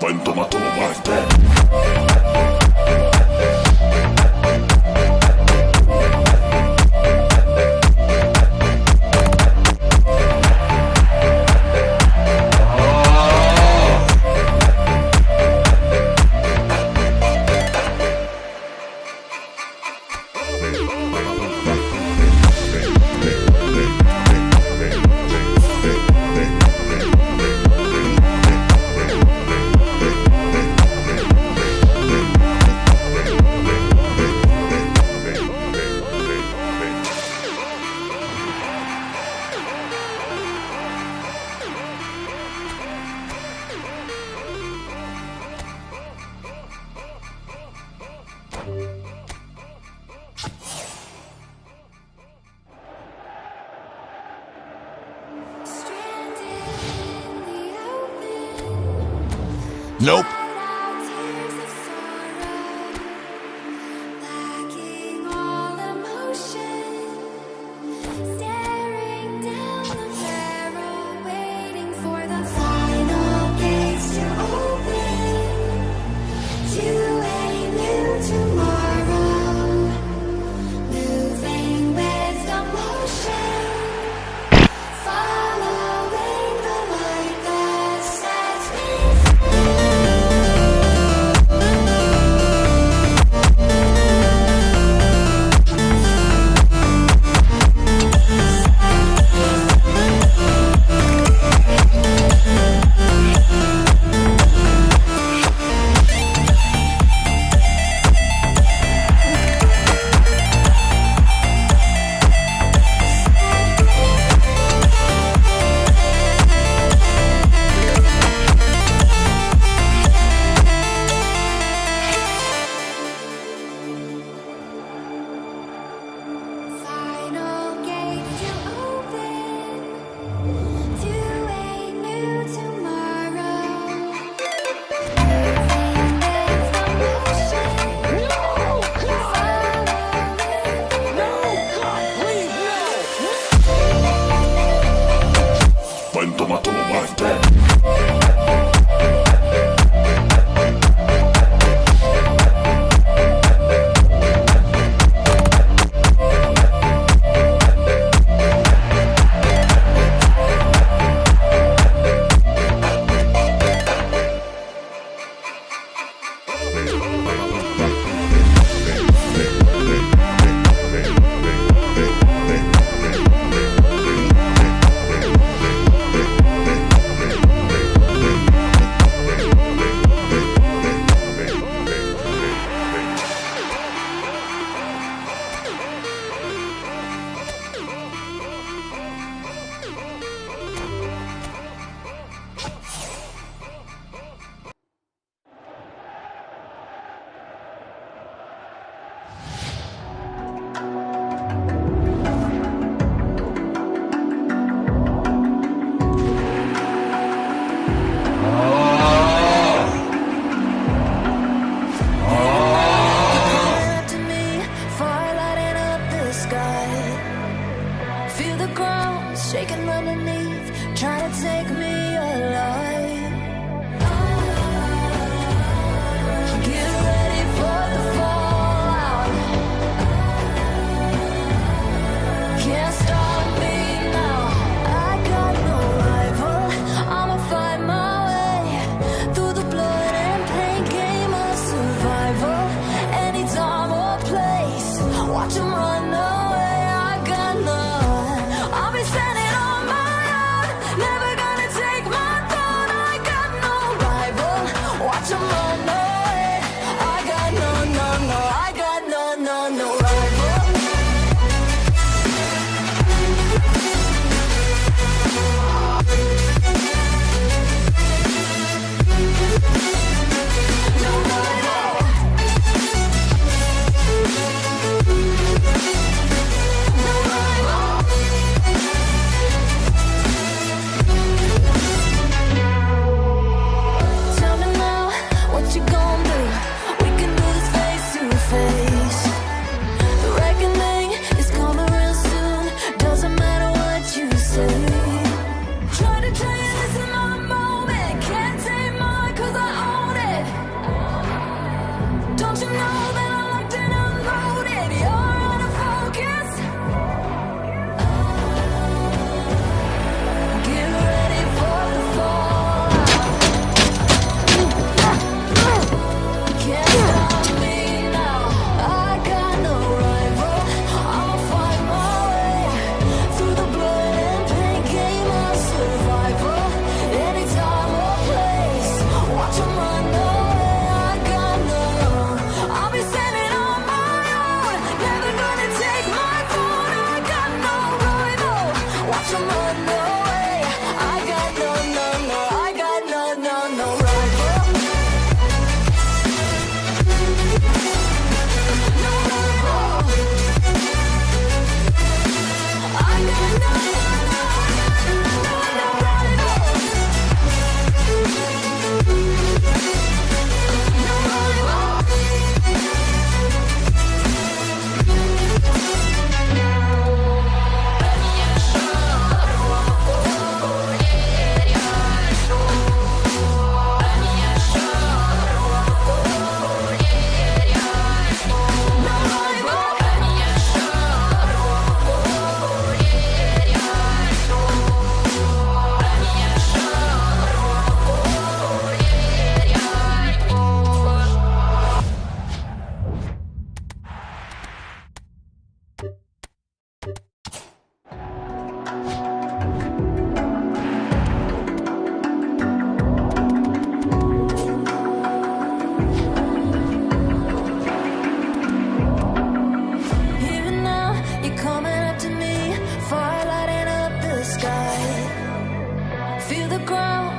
buen toma toma Maestro. Nope.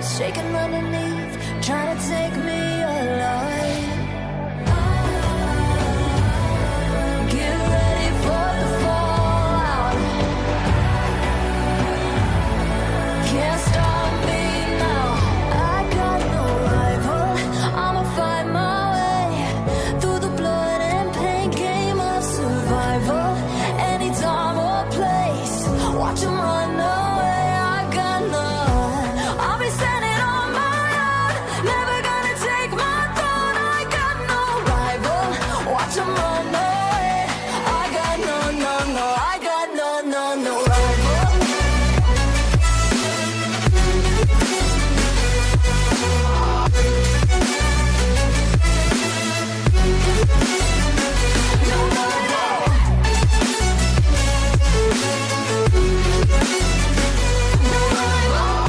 shaking underneath, trying to take me alive. Get ready for the fallout. Can't stop me now. I got no rival. I'ma find my way through the blood and pain game of survival. Any time or place, watch 'em run away. I got none. I'll be standing on my own, never gonna take my throne. I got no rival. Watch 'em run away. I got no, no, no. I got no, no, no rival. No rival. No rival.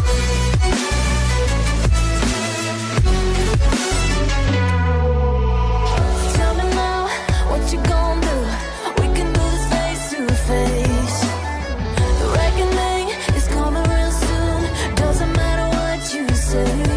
Tell me now, what you gon' do? We can do this face to face. The reckoning is coming real soon. Doesn't matter what you say.